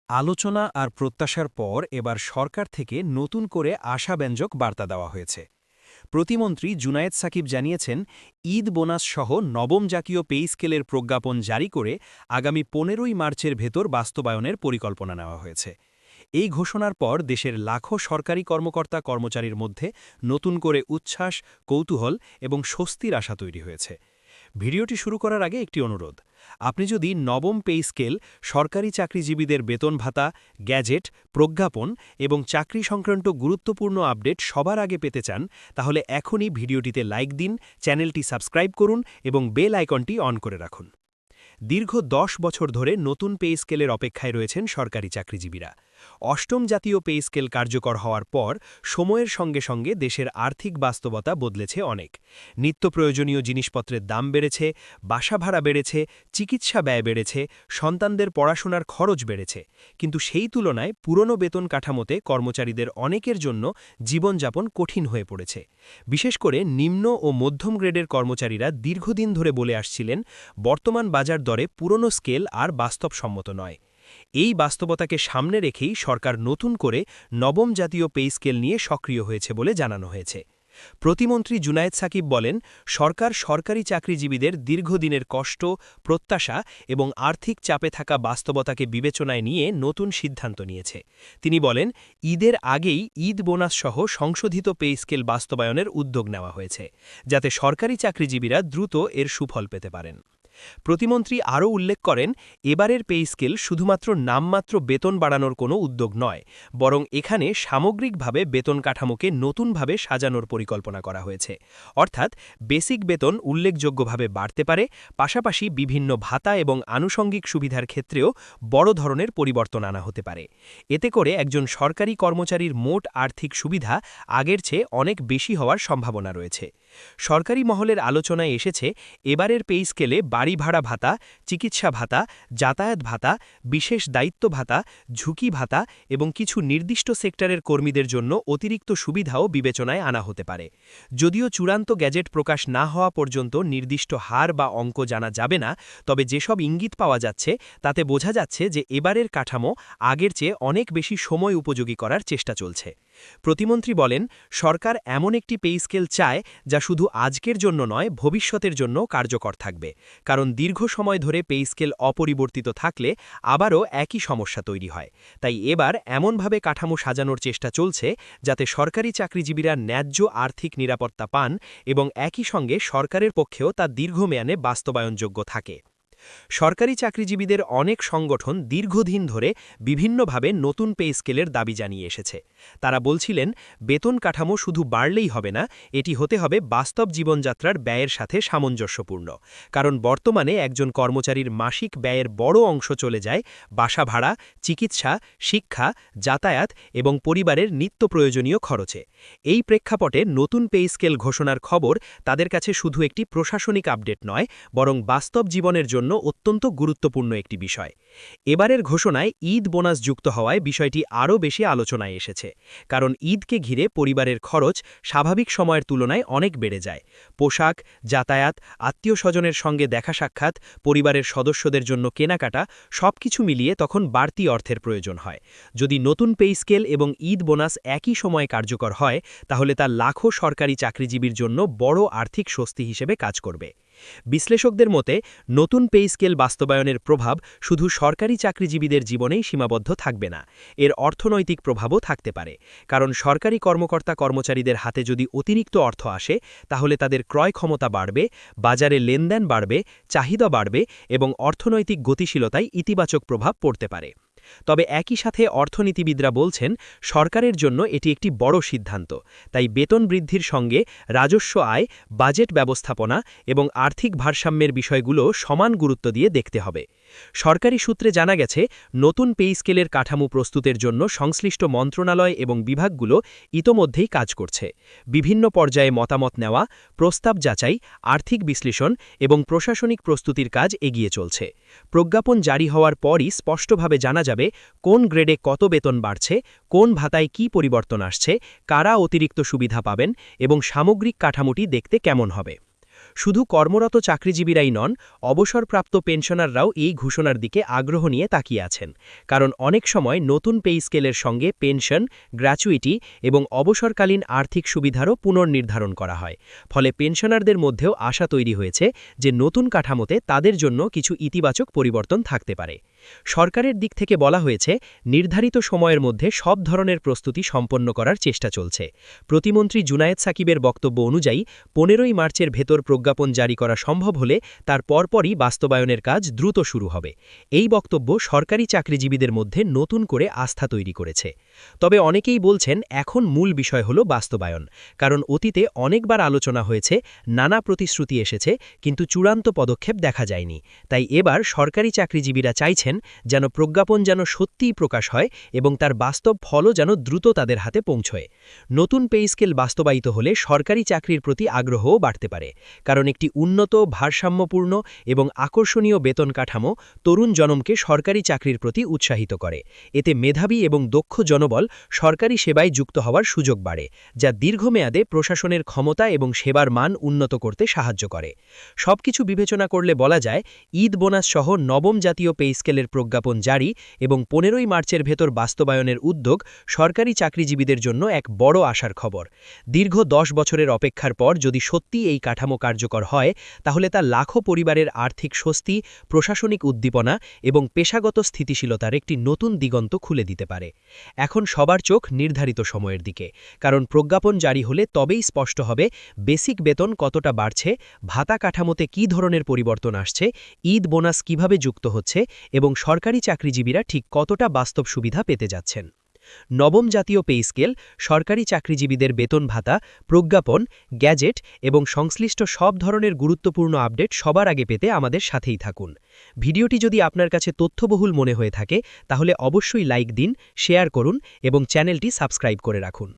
আলোচনা আর প্রত্যাশার পর এবার সরকার থেকে নতুন করে আশাব্যঞ্জক বার্তা দেওয়া হয়েছে। প্রতিমন্ত্রী জুনায়েদ সাকিব জানিয়েছেন, ঈদ বোনাস সহ নবম জাতীয় পে স্কেলের প্রজ্ঞাপন জারি করে আগামী ১৫ই মার্চের ভেতর বাস্তবায়নের পরিকল্পনা নেওয়া হয়েছে। এই ঘোষণার পর দেশের লাখো সরকারি কর্মকর্তা কর্মচারীর মধ্যে নতুন করে উচ্ছ্বাস, কৌতূহল এবং স্বস্তির আশা তৈরি হয়েছে। ভিডিওটি শুরু করার আগে একটি অনুরোধ। আপনি যদি নবম পে স্কেল, সরকারি চাকরিজীবীদের বেতন ভাতা, গ্যাজেট, প্রজ্ঞাপন এবং চাকরি সংক্রান্ত গুরুত্বপূর্ণ আপডেট সবার আগে পেতে চান, তাহলে এখনই ভিডিওটিতে লাইক দিন, চ্যানেলটি সাবস্ক্রাইব করুন এবং বেল আইকনটি অন করে রাখুন। দীর্ঘ ১০ বছর ধরে নতুন পে স্কেলের অপেক্ষায় রয়েছেন সরকারি চাকরিজীবীরা। অষ্টম জাতীয় পে স্কেল কার্যকর হওয়ার পর সময়ের সঙ্গে সঙ্গে দেশের আর্থিক বাস্তবতা বদলেছে অনেক। নিত্য প্রয়োজনীয় জিনিসপত্রের দাম বেড়েছে, বাসা ভাড়া বেড়েছে, চিকিৎসা ব্যয় বেড়েছে, সন্তানদের পড়াশোনার খরচ বেড়েছে। কিন্তু সেই তুলনায় পুরনো বেতন কাঠামোতে কর্মচারীদের অনেকের জন্য জীবনযাপন কঠিন হয়ে পড়েছে। বিশেষ করে নিম্ন ও মধ্যম গ্রেডের কর্মচারীরা দীর্ঘদিন ধরে বলে আসছিলেন, বর্তমান বাজার দরে পুরনো স্কেল আর বাস্তবসম্মত নয়। এই বাস্তবতাকে সামনে রেখেই সরকার নতুন করে নবম জাতীয় পে স্কেল নিয়ে সক্রিয় হয়েছে বলে জানানো হয়েছে। প্রতিমন্ত্রী জুনায়েদ সাকিব বলেন, সরকার সরকারি চাকরিজীবীদের দীর্ঘদিনের কষ্ট, প্রত্যাশা এবং আর্থিক চাপে থাকা বাস্তবতাকে বিবেচনায় নিয়ে নতুন সিদ্ধান্ত নিয়েছে। তিনি বলেন, ঈদের আগেই ঈদ বোনাস সহ সংশোধিত পে স্কেল বাস্তবায়নের উদ্যোগ নেওয়া হয়েছে, যাতে সরকারি চাকরিজীবীরা দ্রুত এর সুফল পেতে পারেন। প্রতিমন্ত্রী আরও উল্লেখ করেন, এবারের পে স্কেল শুধুমাত্র নামমাত্র বেতন বাড়ানোর কোনো উদ্যোগ নয়, বরং এখানে সামগ্রিকভাবে বেতন কাঠামোকে নতুনভাবে সাজানোর পরিকল্পনা করা হয়েছে। অর্থাৎ বেসিক বেতন উল্লেখযোগ্যভাবে বাড়তে পারে, পাশাপাশি বিভিন্ন ভাতা এবং আনুষঙ্গিক সুবিধার ক্ষেত্রেও বড় ধরনের পরিবর্তন আনা হতে পারে। এতে করে একজন সরকারি কর্মচারীর মোট আর্থিক সুবিধা আগের চেয়ে অনেক বেশি হওয়ার সম্ভাবনা রয়েছে। সরকারি মহলের আলোচনায় এসেছে, এবারের পে স্কেলে বাড়ি ভাড়া ভাতা, চিকিৎসা ভাতা, যাতায়াত ভাতা, বিশেষ দায়িত্ব ভাতা, ঝুঁকি ভাতা এবং কিছু নির্দিষ্ট সেক্টরের কর্মীদের জন্য অতিরিক্ত সুবিধাও বিবেচনায় আনা হতে পারে। যদিও চূড়ান্ত গ্যাজেট প্রকাশ না হওয়া পর্যন্ত নির্দিষ্ট হার বা অঙ্ক জানা যাবে না, তবে যেসব ইঙ্গিত পাওয়া যাচ্ছে তাতে বোঝা যাচ্ছে যে এবারের কাঠামো আগের চেয়ে অনেক বেশি সময় উপযোগী করার চেষ্টা চলছে। প্রতিমন্ত্রী বলেন, সরকার এমন একটি পে স্কেল চায় যা শুধু আজকের জন্য নয়, ভবিষ্যতের জন্য কার্যকর থাকবে। কারণ দীর্ঘ সময় ধরে পে স্কেল অপরিবর্তিত থাকলে আবারও একই সমস্যা তৈরি হয়। তাই এবার এমনভাবে কাঠামো সাজানোর চেষ্টা চলছে যাতে সরকারি চাকরিজীবীরা ন্যায্য আর্থিক নিরাপত্তা পান এবং একই সঙ্গে সরকারের পক্ষেও তা দীর্ঘমেয়াদে বাস্তবায়নযোগ্য থাকে। সরকারি চাকরিজীবীদের অনেক সংগঠন দীর্ঘদিন ধরে বিভিন্নভাবে নতুন পে স্কেলের দাবি জানিয়ে এসেছে। তারা বলছিলেন, বেতন কাঠামো শুধু বাড়লেই হবে না, এটি হতে হবে বাস্তব জীবনযাত্রার ব্যয়ের সাথে সামঞ্জস্যপূর্ণ। কারণ বর্তমানে একজন কর্মচারীর মাসিক ব্যয়ের বড় অংশ চলে যায় বাসা ভাড়া, চিকিৎসা, শিক্ষা, যাতায়াত এবং পরিবারের নিত্য প্রয়োজনীয় খরচে। এই প্রেক্ষাপটে নতুন পে স্কেল ঘোষণার খবর তাদের কাছে শুধু একটি প্রশাসনিক আপডেট নয়, বরং বাস্তব জীবনের জন্য অত্যন্ত গুরুত্বপূর্ণ একটি বিষয়। এবারের ঘোষণায় ঈদ বোনাস যুক্ত হওয়ায় বিষয়টি আরও বেশি আলোচনায় এসেছে। কারণ ঈদকে ঘিরে পরিবারের খরচ স্বাভাবিক সময়ের তুলনায় অনেক বেড়ে যায়। পোশাক, যাতায়াত, আত্মীয় স্বজনের সঙ্গে দেখা সাক্ষাৎ, পরিবারের সদস্যদের জন্য কেনাকাটা সবকিছু মিলিয়ে তখন বাড়তি অর্থের প্রয়োজন হয়। যদি নতুন পে স্কেল এবং ঈদ বোনাস একই সময়ে কার্যকর হয়, তাহলে তা লাখো সরকারি চাকরিজীবীর জন্য বড় আর্থিক স্বস্তি হিসেবে কাজ করবে। বিশ্লেষকদের মতে, নতুন পে স্কেল বাস্তবায়নের প্রভাব শুধু সরকারি চাকরিজীবীদের জীবনেই সীমাবদ্ধ থাকবে না, এর অর্থনৈতিক প্রভাবও থাকতে পারে। কারণ সরকারি কর্মকর্তা কর্মচারীদের হাতে যদি অতিরিক্ত অর্থ আসে, তাহলে তাদের ক্রয় ক্ষমতা বাড়বে, বাজারে লেনদেন বাড়বে, চাহিদা বাড়বে এবং অর্থনৈতিক গতিশীলতায় ইতিবাচক প্রভাব পড়তে পারে। তবে একই সাথে অর্থনীতিবিদরা বলছেন, সরকারের জন্য এটি একটি বড় সিদ্ধান্ত। তাই বেতন বৃদ্ধির সঙ্গে রাজস্ব আয়, বাজেট ব্যবস্থাপনা এবং আর্থিক ভারসাম্যের বিষয়গুলো সমান গুরুত্ব দিয়ে দেখতে হবে। সরকারি সূত্রে জানা গেছে, নতুন পে স্কেলের কাঠামো প্রস্তুতের জন্য সংশ্লিষ্ট মন্ত্রণালয় এবং বিভাগগুলো ইতোমধ্যেই কাজ করছে। বিভিন্ন পর্যায়ে মতামত নেওয়া, প্রস্তাব যাচাই, আর্থিক বিশ্লেষণ এবং প্রশাসনিক প্রস্তুতির কাজ এগিয়ে চলছে। প্রজ্ঞাপন জারি হওয়ার পরই স্পষ্টভাবে জানা যাবে কোন গ্রেডে কত বেতন বাড়ছে, কোন ভাতায় কী পরিবর্তন আসছে, কারা অতিরিক্ত সুবিধা পাবেন এবং সামগ্রিক কাঠামোটি দেখতে কেমন হবে। শুধু কর্মরত চাকরিজীবীরাই নন, অবসরপ্রাপ্ত পেনশনাররাও এই ঘোষণার দিকে আগ্রহ নিয়ে তাকিয়ে আছেন। কারণ অনেক সময় নতুন পে স্কেলের সঙ্গে পেনশন, গ্র্যাচুইটি এবং অবসরকালীন আর্থিক সুবিধারও পুনর্নির্ধারণ করা হয়। ফলে পেনশনারদের মধ্যেও আশা তৈরি হয়েছে যে নতুন কাঠামোতে তাদের জন্য কিছু ইতিবাচক পরিবর্তন থাকতে পারে। সরকারের দিক থেকে বলা হয়েছে, নির্ধারিত সময়ের মধ্যে সব ধরনের প্রস্তুতি সম্পন্ন করার চেষ্টা চলছে। প্রতিমন্ত্রী জুনায়েদ সাকিবের বক্তব্য অনুযায়ী 15ই মার্চের ভেতর প্রজ্ঞাপন জারি করা সম্ভব হলে তার পরপরই বাস্তবায়নের কাজ দ্রুত শুরু হবে। এই বক্তব্য সরকারি চাকরিজীবীদের মধ্যে নতুন করে আস্থা তৈরি করেছে। তবে অনেকেই বলছেন এখন মূল বিষয় হল বাস্তবায়ন। কারণ অতীতে অনেকবার আলোচনা হয়েছে, নানা প্রতিশ্রুতি এসেছে, কিন্তু চূড়ান্ত পদক্ষেপ দেখা যায়নি। তাই এবার সরকারি চাকরিজীবীরা চাইছেন যেন প্রজ্ঞাপন যেন সত্যিই প্রকাশ হয় এবং তার বাস্তব ফলও যেন দ্রুত তাদের হাতে পৌঁছয়। নতুন পে স্কেল বাস্তবায়িত হলে সরকারি চাকরির প্রতি আগ্রহও বাড়তে পারে। কারণ একটি উন্নত, ভারসাম্যপূর্ণ এবং আকর্ষণীয় বেতন কাঠামো তরুণ জনমকে সরকারি চাকরির প্রতি উৎসাহিত করে। এতে মেধাবী এবং দক্ষ জনবল সরকারি সেবায় যুক্ত হওয়ার সুযোগ বাড়ে, যা দীর্ঘমেয়াদে প্রশাসনের ক্ষমতা এবং সেবার মান উন্নত করতে সাহায্য করে। সবকিছু বিবেচনা করলে বলা যায়, ঈদ বোনাস সহ নবম জাতীয় পে স্কেলের প্রজ্ঞাপন জারি এবং 15ই মার্চের ভেতর বাস্তবায়নের উদ্যোগ সরকারি চাকরিজীবীদের জন্য এক বড় আশার খবর। দীর্ঘ 10 বছরের অপেক্ষার পর যদি সত্যি এই কাঠামো কার্যকর হয়, তাহলে তা লাখো পরিবারের আর্থিক স্বস্তি, প্রশাসনিক উদ্দীপনা এবং পেশাগত স্থিতিশীলতার একটি নতুন দিগন্ত খুলে দিতে পারে। এখন সবার চোখ নির্ধারিত সময়ের দিকে। কারণ প্রজ্ঞাপন জারি হলে তবেই স্পষ্ট হবে বেসিক বেতন কতটা বাড়ছে, ভাতা কাঠামোতে কী ধরনের পরিবর্তন আসছে, ঈদ বোনাস কিভাবে যুক্ত হচ্ছে এবং সরকারি চাকরিজীবীরা ঠিক কতটা বাস্তব সুবিধা পেতে যাচ্ছেন। নবম জাতীয় পে স্কেল, সরকারি চাকরিজীবীদের বেতন ভাতা, প্রজ্ঞাপন, গ্যাজেট এবং সংশ্লিষ্ট সব ধরনের গুরুত্বপূর্ণ আপডেট সবার আগে পেতে আমাদের সাথেই থাকুন। ভিডিওটি যদি আপনার কাছে তথ্যবহুল মনে হয়ে থাকে, তাহলে অবশ্যই লাইক দিন, শেয়ার করুন এবং চ্যানেলটি সাবস্ক্রাইব করে রাখুন।